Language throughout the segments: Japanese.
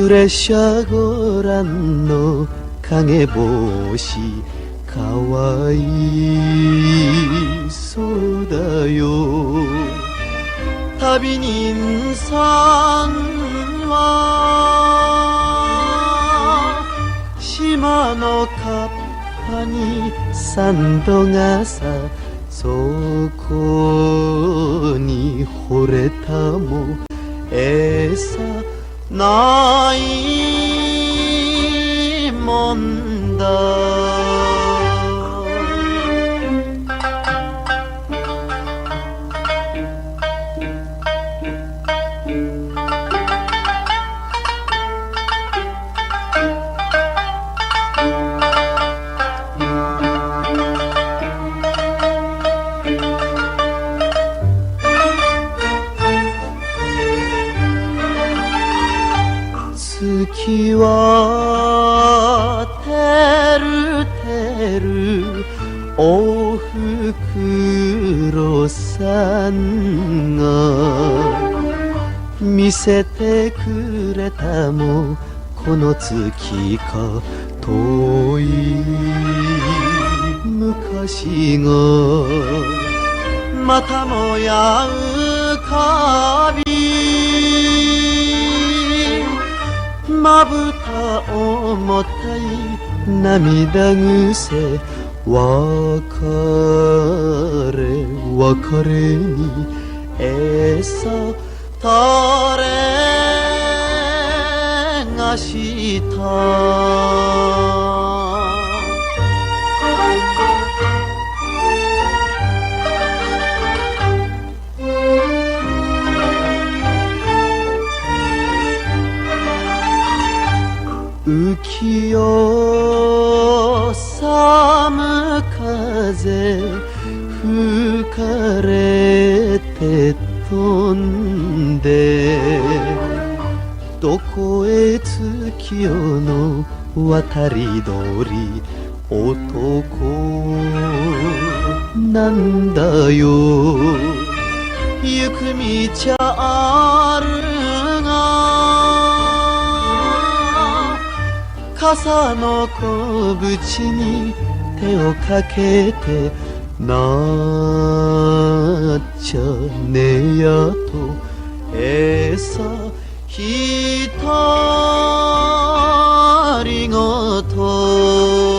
列車ご覧の影帽子かわいそうだよ。旅人さんは島のカッパにサンドがさ、そこに惚れたも餌ないもんだ。月はてるてるおふくろさんが見せてくれたもこの月か遠い昔がまたもや浮かびまぶた重たい涙癖別れに餌垂れがした浮世寒風吹かれて飛んでどこへ月夜の渡り鳥男なんだよ。行く道ある傘の小淵に手をかけてなっちゃねやと餌ひたりごと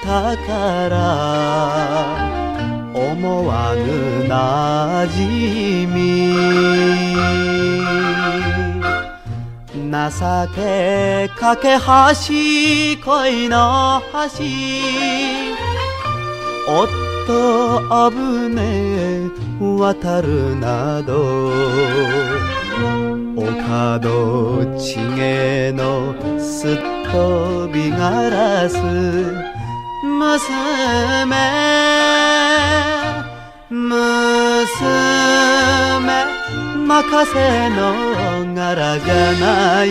だから思わぬなじみ情け架け橋恋の橋おっと危ねえ渡るなどお門ちげのすっ飛びガラス娘任せの柄じゃない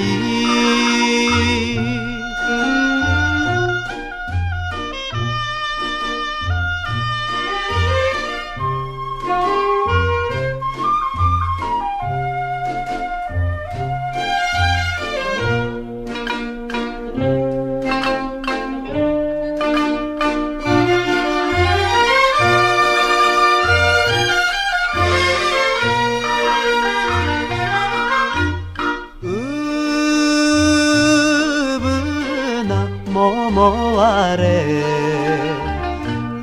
あれ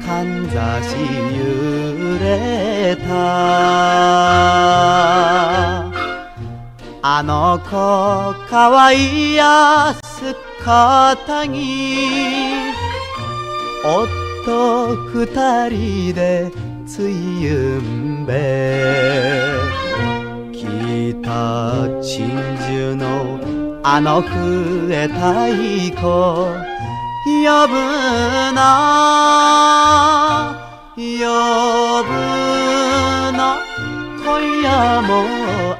かんざし揺れたあの子かわいやすかたぎ夫二人でつゆんべ北鎮守のあの笛太鼓呼ぶな呼ぶな今夜も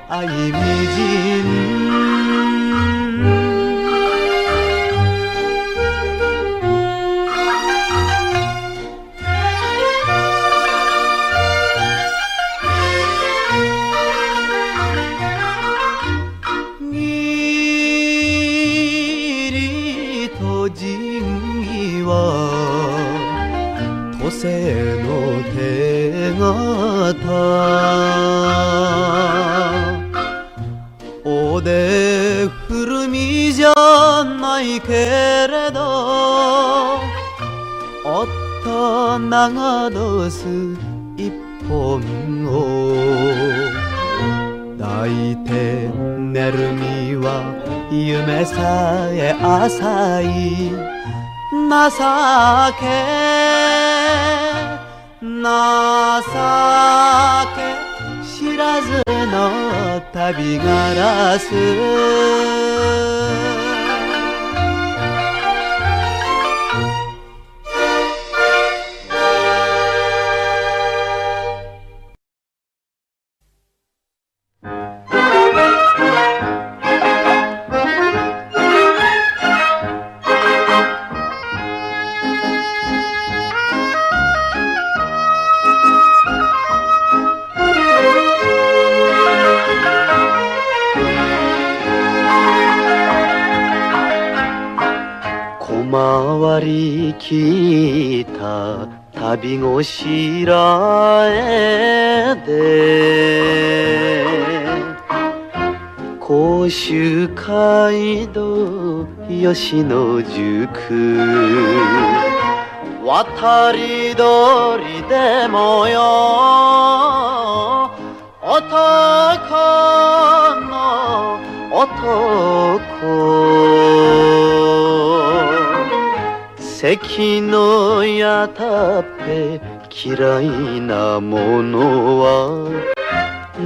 愛みじん土星の手形おで古みじゃないけれど夫長どす一本を抱いて寝る身は夢さえ浅い情け知らずの旅ガラス回りきった旅ごしらえで甲州街道吉野宿渡り鳥でもよ男の男関のやたっぺ嫌いなものは盗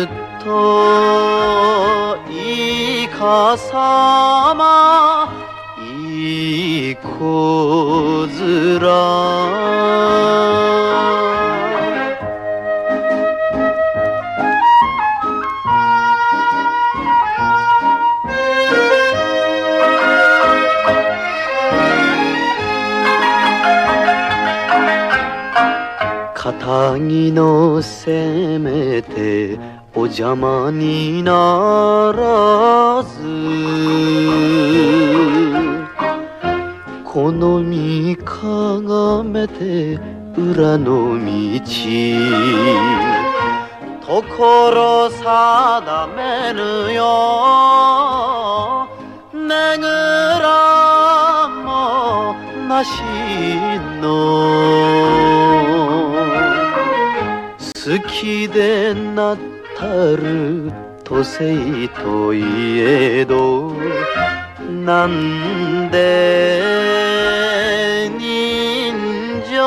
っといかさまいい子づら肩着のせめてお邪魔にならずこの身かがめて裏の道所定めぬよねぐらもなしの好きでなったる都政といえどなんで人情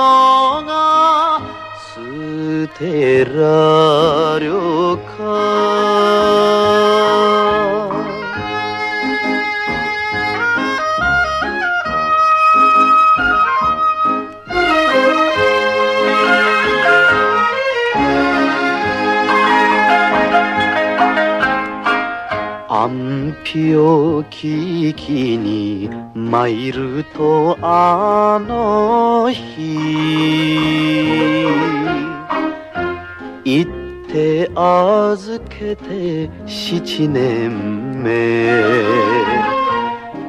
が捨てらりょか安否を聞きに参るとあの日行って預けて7年目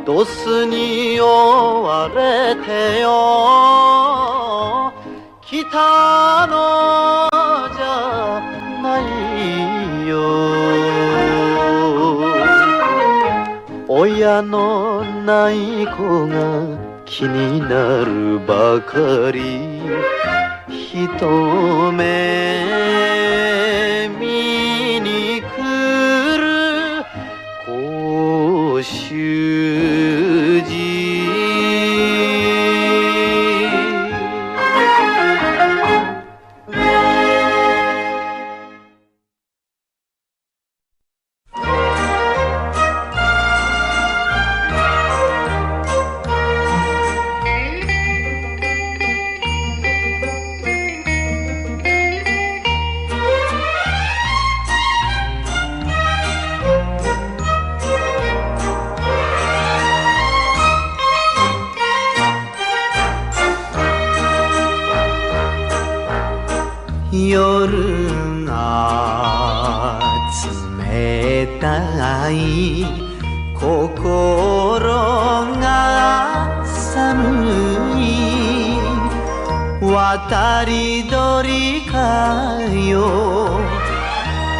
ドスに追われてよ来たのじゃないよ親のない子が気になるばかり一目見に来るない心が寒い渡り鳥かよ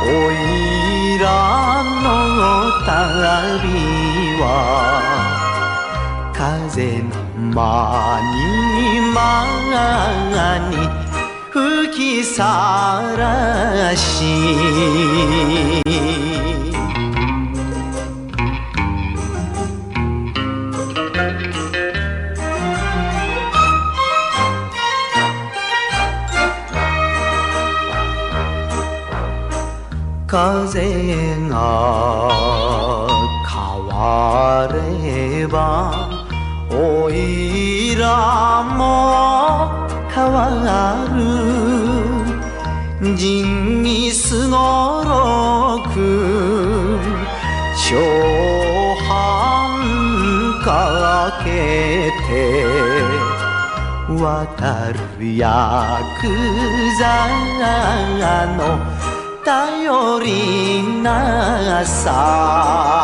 おいらの旅は風の間に間に吹きさらし風が変わればおいらも変わる仁義すごろく長半かけて渡るヤクザの頼りなさ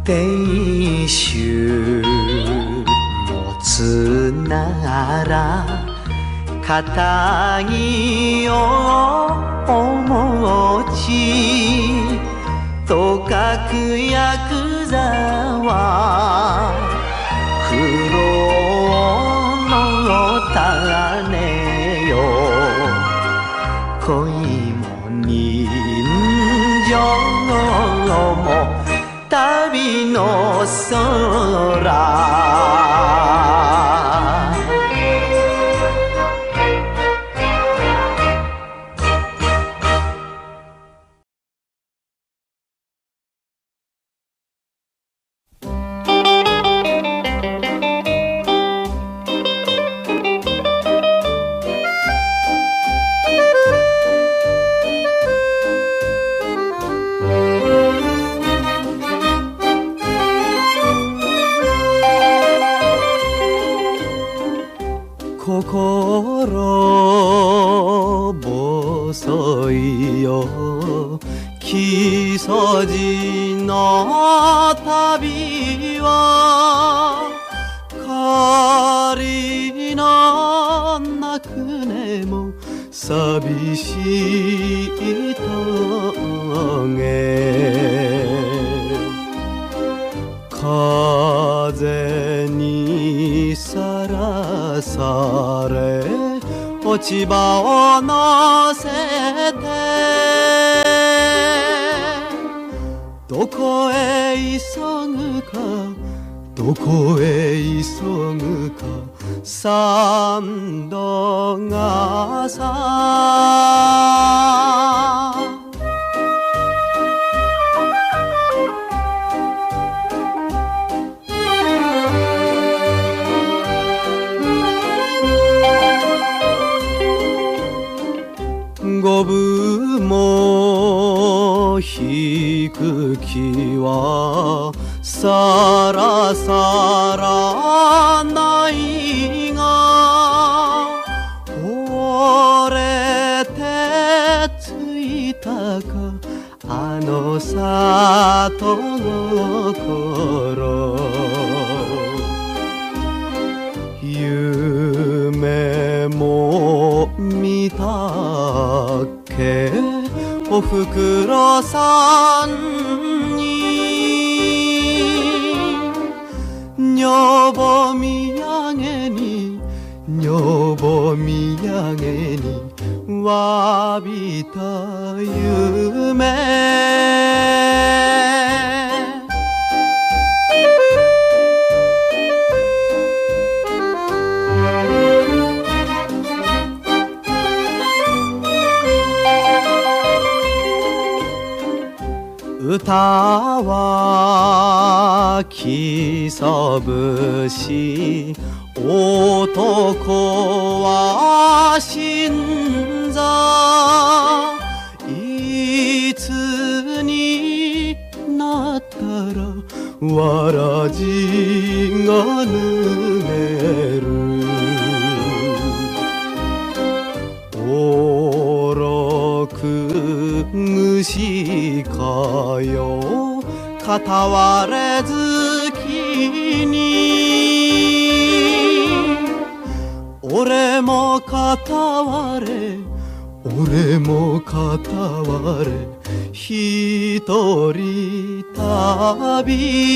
亭主持つなら堅気をお持ちとかくヤクザは苦労の種よ恋も人情も旅の空心細いよ木曽路の旅は仮のなくねも寂しい棘風にさらされ落ち葉を乗せてどこへ急ぐかどこへ急ぐか三度がさ五分も引く木はさらさらないが折れてついたかあの里の頃夢も見たっけおふくろさんに女房土産に女房土産にわびた夢歌は泣きそぶし男は死んだ。いつになったらわらじが脱げる。おろく虫かよ片割れ月に。俺も片割れ俺も片割れ一人旅。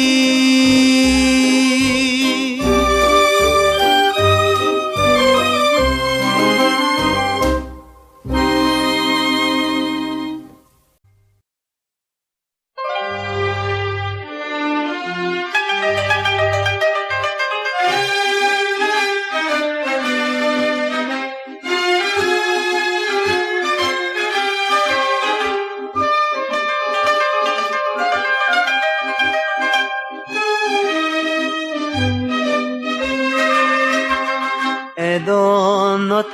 江戸の黄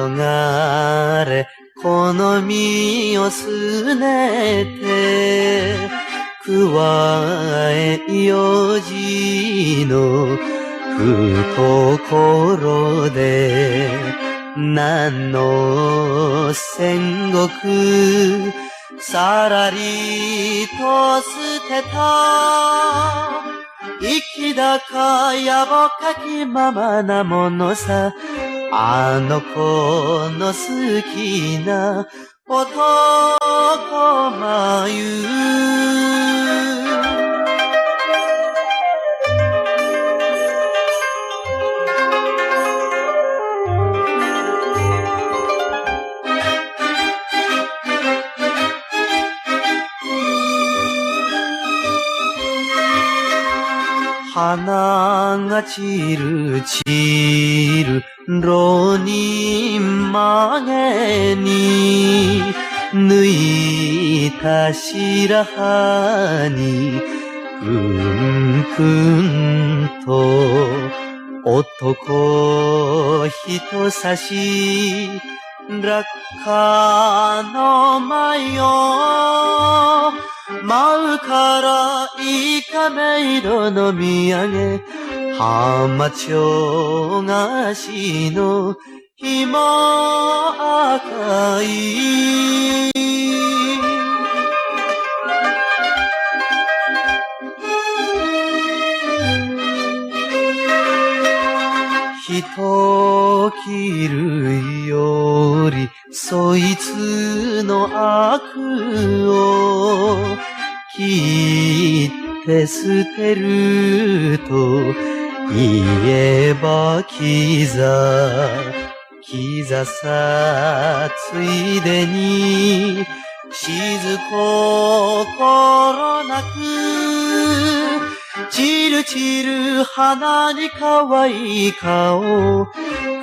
昏好みをすねて加え四時の懐で何の戦国さらりと捨てた。粋だかやぼかきままなものさ。あの子の好きな男眉。花が散る散る浪人曲げに抜いた白羽にくんくんと男人差し落下の舞を舞うからいかめ色の見上げ浜町菓子のひも赤い。人切るよりそいつの悪を切って捨てると言えばキザさついでに静心なく散る散る花に可愛い顔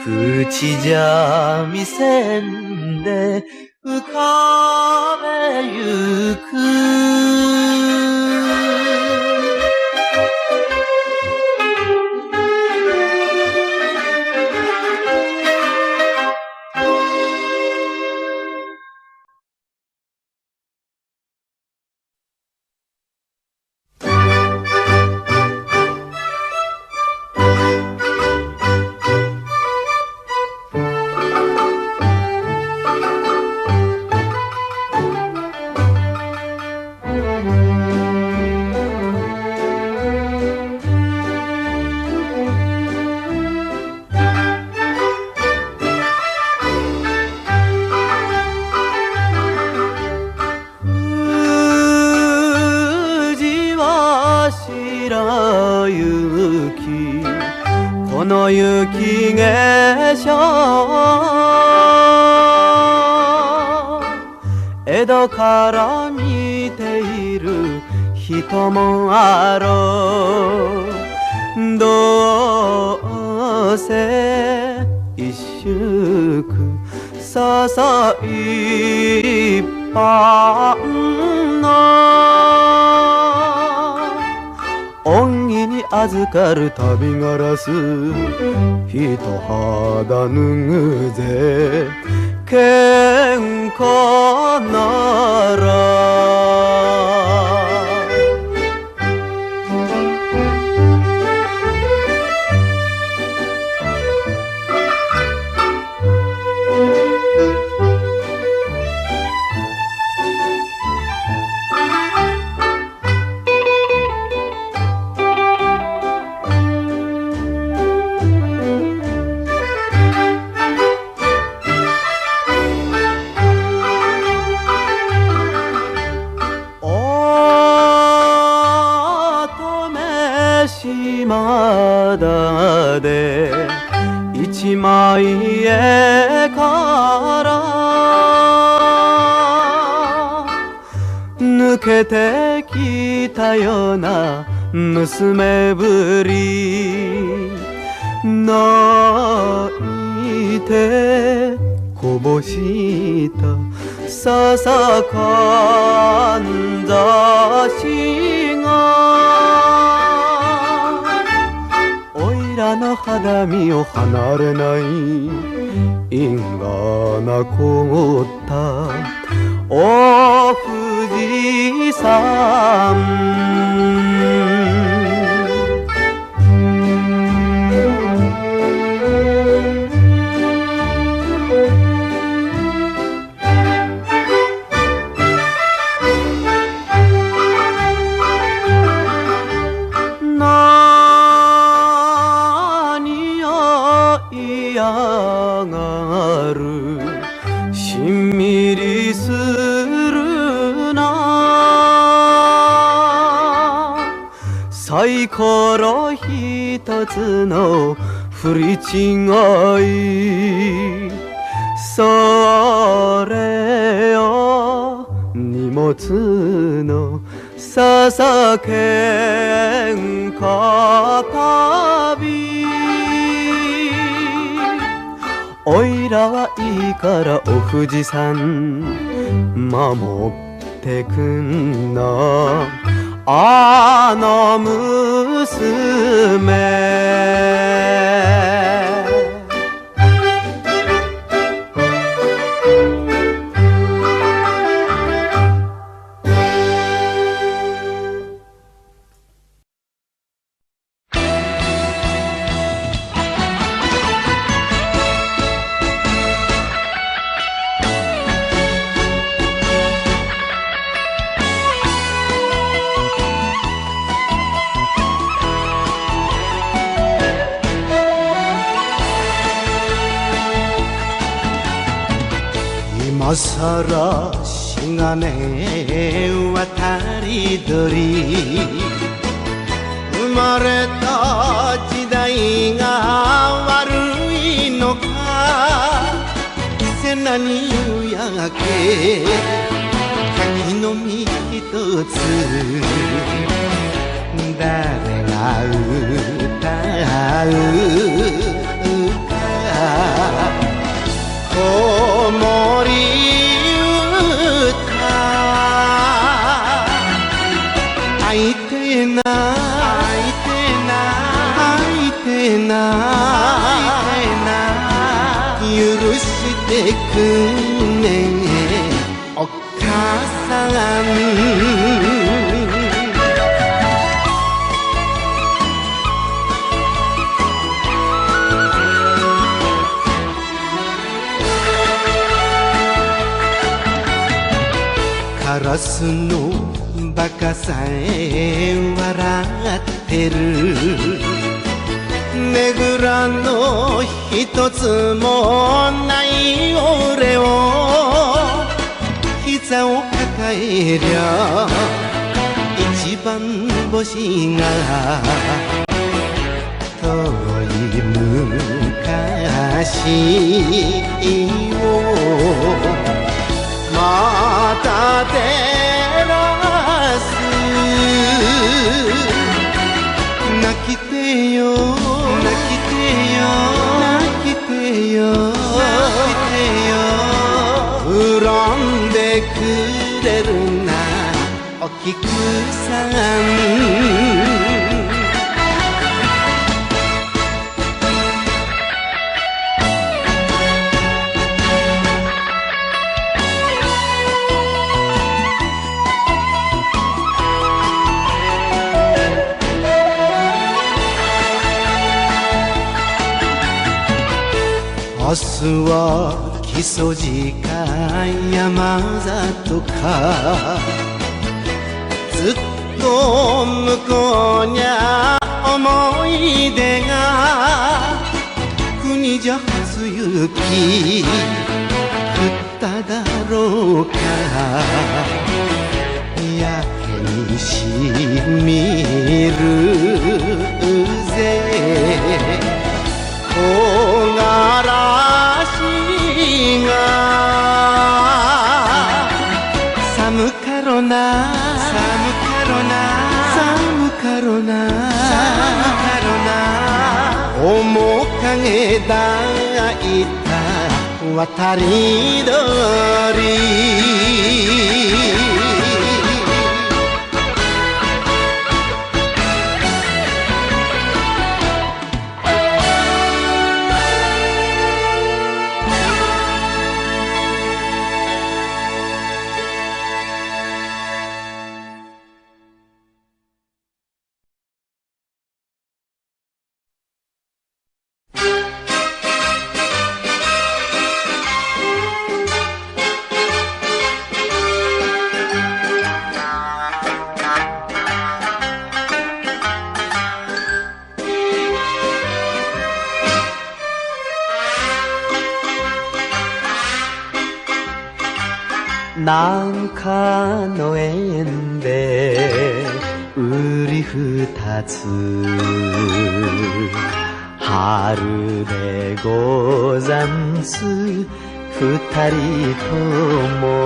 口じゃ見せんで浮かべゆく。この雪化粧江戸から見ている人もあろう。どうせ一宿ささ一般の預かる旅ガラス一肌脱ぐぜ喧嘩なら島田で一枚絵から抜けてきたような娘ぶり泣いてこぼしたささかんざしがおいらの肌身を離れない因果な凍ったお富士山しんみりするなサイコロ一つの振り違いそれを荷物のささけんか旅おいらはいいからお富士山守ってくんなあの娘今さらしがね渡り鳥生まれた時代が悪いのか背中に夕焼け柿の実一つ誰が歌う歌子守歌会いてえな許してくんねお母さんカラスのバカさえ笑ってるねぐらの一つもない俺を膝を抱えりゃ一番星が遠い昔をまた照らす泣きてよ恨んでくれるなお菊さん明日は木曽路か山里かずっと向こうにゃ思い出が国じゃ初雪降っただろうかやけにしみるぜ木枯らしが寒かろな寒かろな寒かろな寒かろな面影抱いた渡り鳥なんかの縁でうり二つ春でござんす二人とも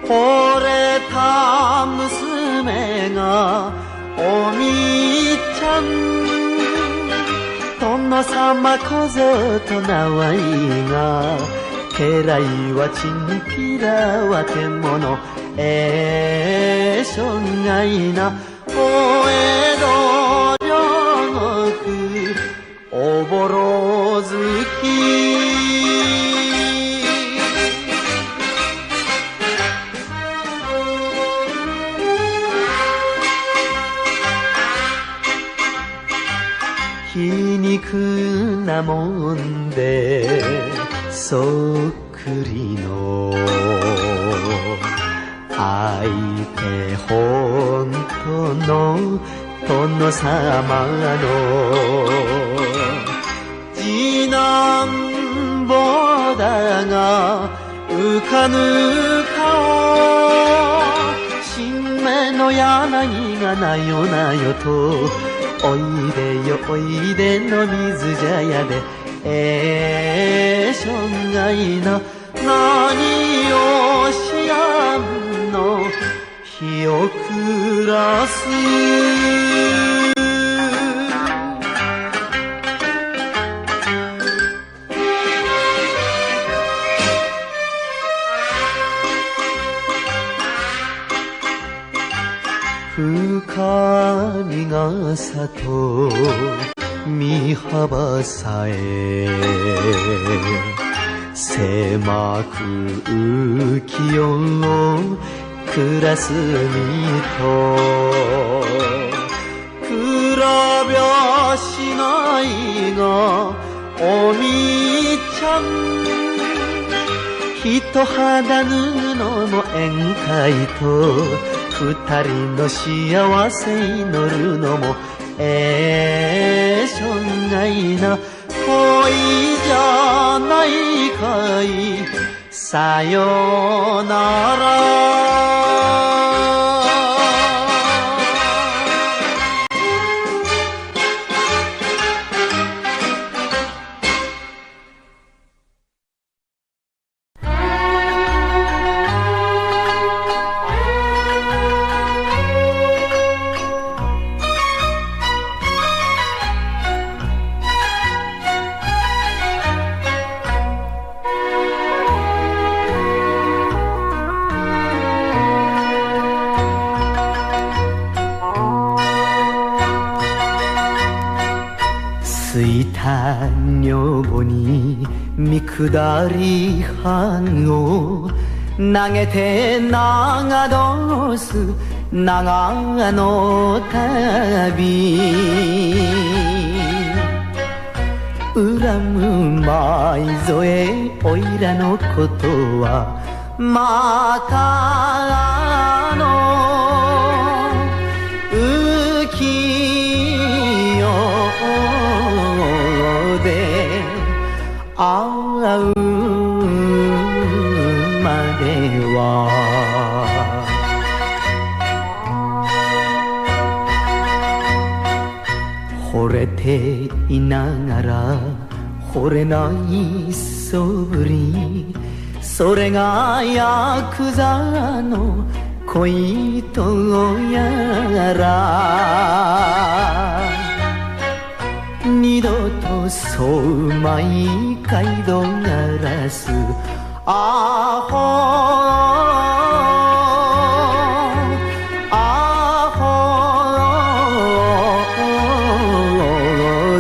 惚れた娘がおみちゃん殿様こぞと名はいが家来はチンピラは獣しょんがいなお江戸両国おぼろ月皮肉なもんでそっくりの相手本当の殿様の次男坊だが浮かぬ顔新芽の柳がなよなよとおいでよおいでの水茶屋でしょんがいな何をしやんの日を暮らす光がさと身幅さえ狭く浮世を暮らす身と比べはしないがおみちゃん一肌脱ぐのも宴会と二人の幸せ祈るのもしょんがいな恋じゃないかいさよなら女房に見下り藩を投げて長通す長野旅裏む舞添おいらのことはまた浮世で会うまでは惚れていながら惚れないそぶりそれがヤクザの恋人やら二度とそうまい街道ならすアホ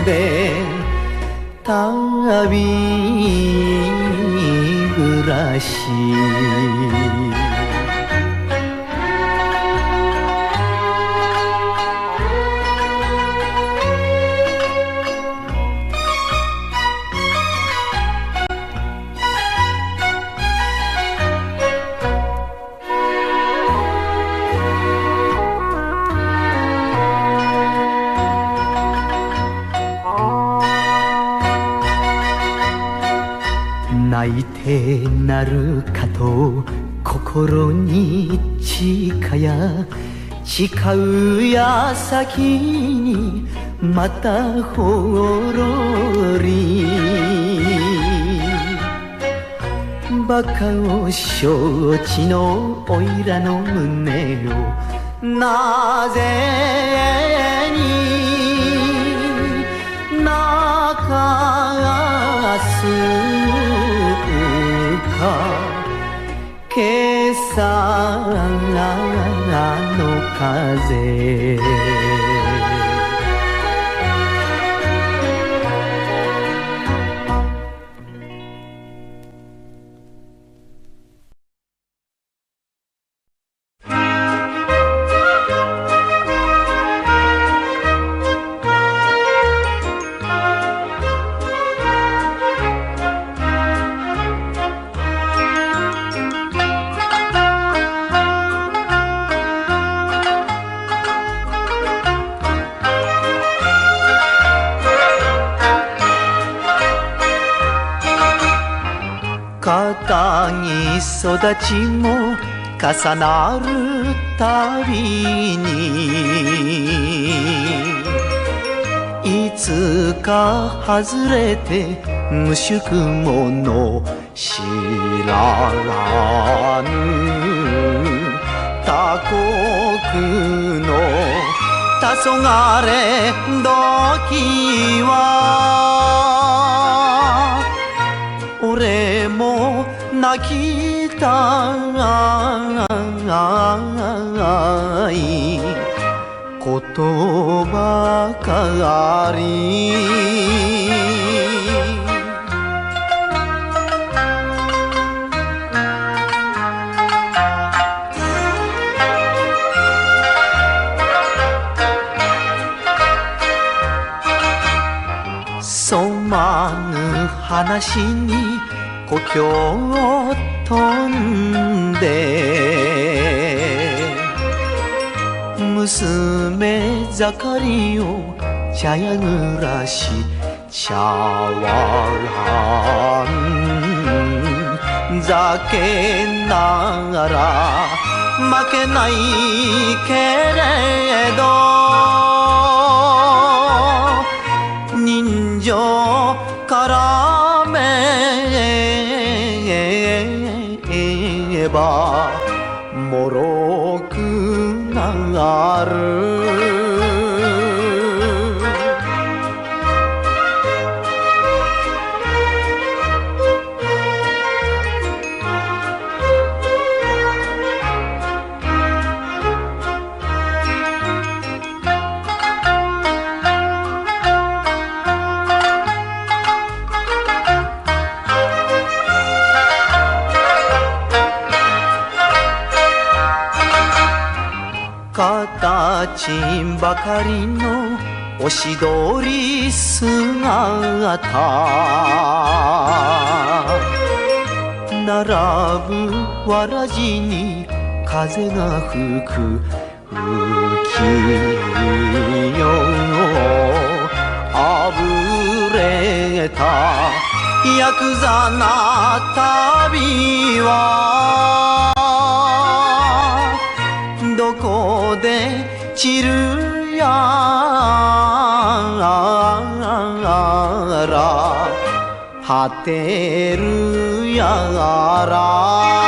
で旅暮らし泣いてなるかと心に誓や誓う矢先にまたほろりバカを承知のおいらの胸をなぜに泣かす今朝の風片木育ちも重なるたびにいつか外れて無宿者知らぬ他国の黄昏時は俺も泣きたいことばかり染まぬ話に故郷を飛んで娘盛りを茶屋暮らし茶碗酒ながら負けないけれど人情からめえばもろくなる形ばかりのおしどり姿並ぶわらじに風が吹く浮世あぶれたヤクザな旅はどこで散るやら果てるやら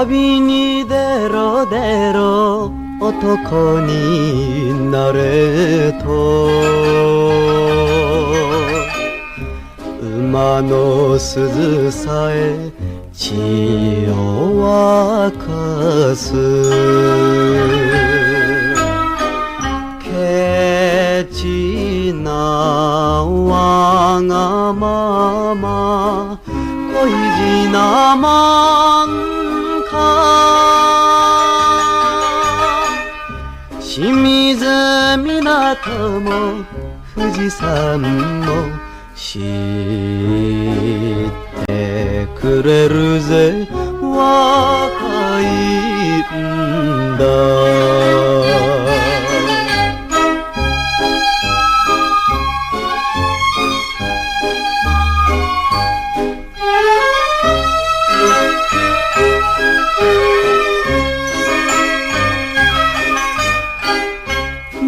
旅に出ろ出ろ男になれと馬の鈴さえ血を沸かすケチなわがまま恋路なまん清水港も富士山も知ってくれるぜ若いんだ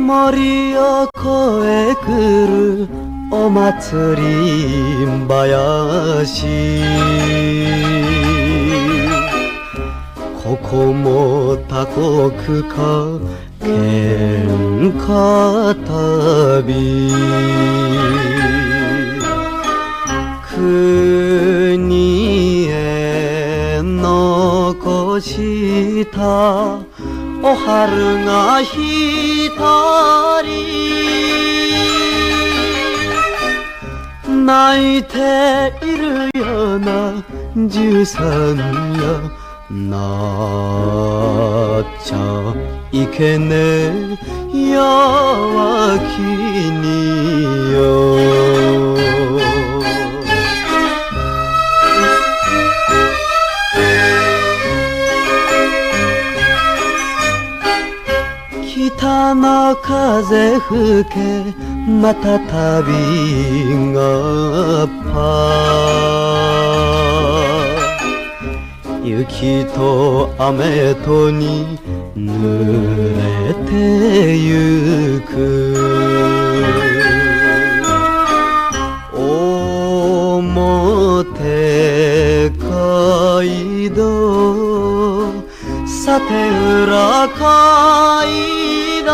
森を越え来るお祭り林ここも他国か喧嘩旅国へ残したお春がひとり泣いているような13やなっちゃいけねえ弱気によ北の風吹けまた旅が雪と雨とに濡れてゆく表街道さて裏街道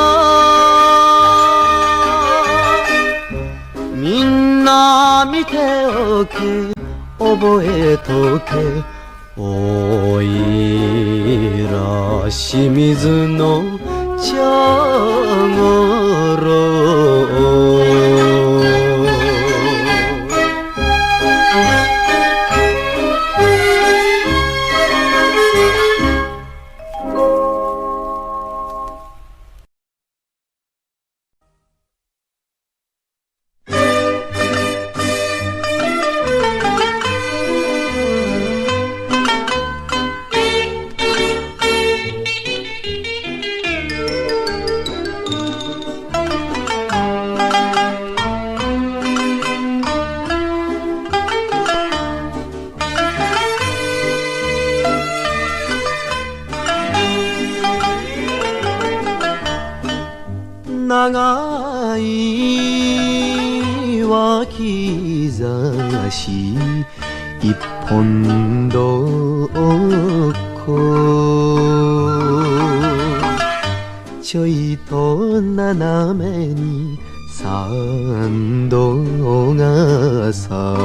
みんな見ておけ覚えとけおいら清水の茶五郎長い脇差し一本どこちょいと斜めに山道がさ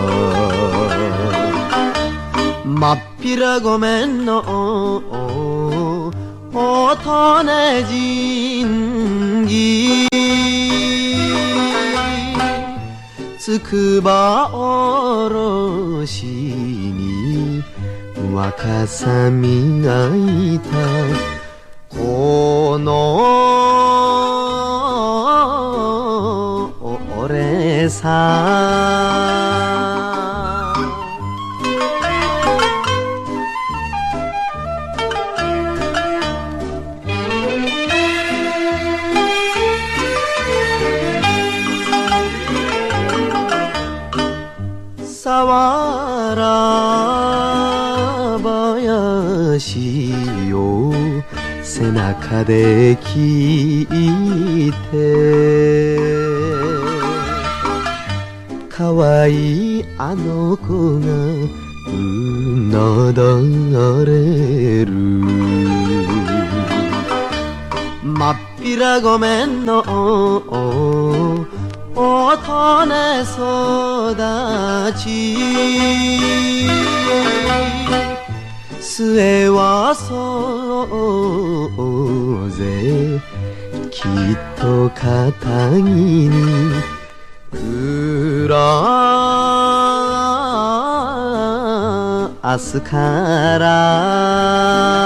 まっぴらごめんの音ね神儀つくばおろしに若さみがいたこの俺ささわら林を背中で聞いてかわいいあの子がうなだれるまっぴらごめんの音ね育ち末はそうぜきっと肩着に暮らすから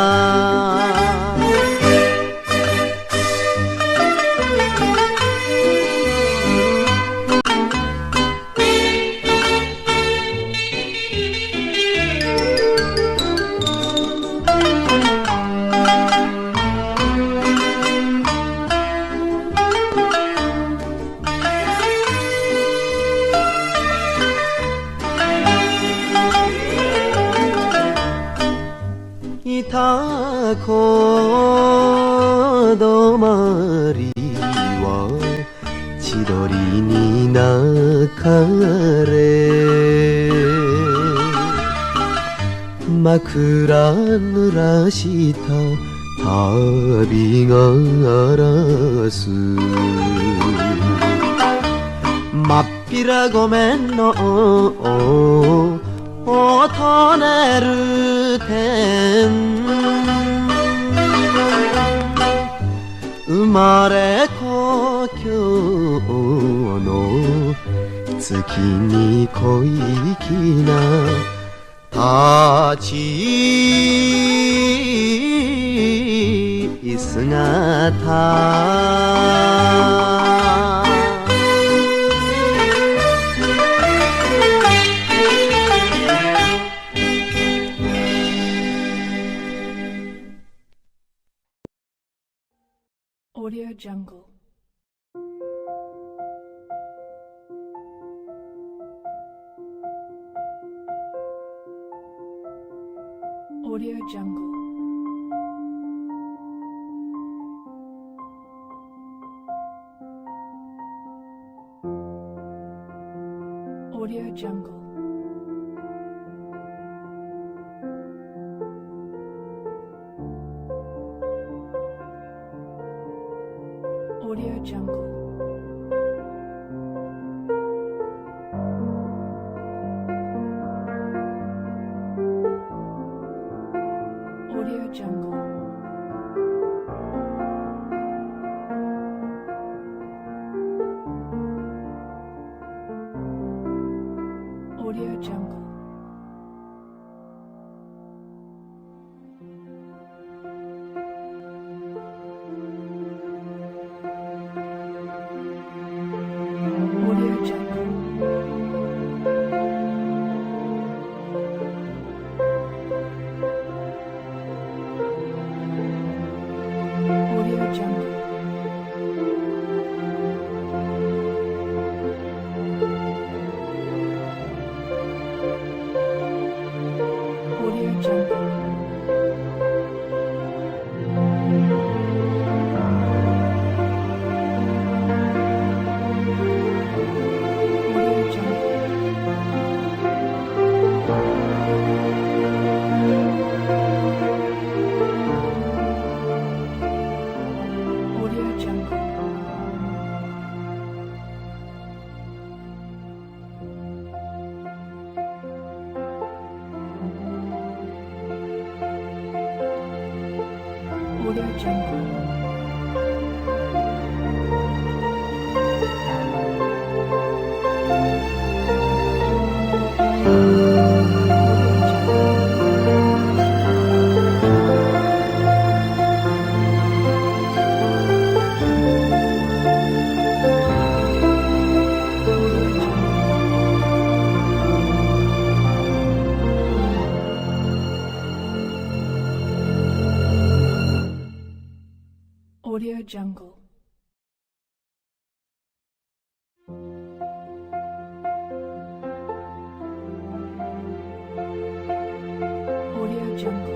いたこどまりは千鳥に鳴かれ枕濡らした旅があらすまっぴらごめんの音ねるてん生まれ故郷の月に小粋な立ち姿Audio Jungle. Audio Jungle. Audio Jungle. Audio Jungle. Audio Jungle. Audio Jungle. Audio Audio Jungle. Audio Jungle. Audio Jungle.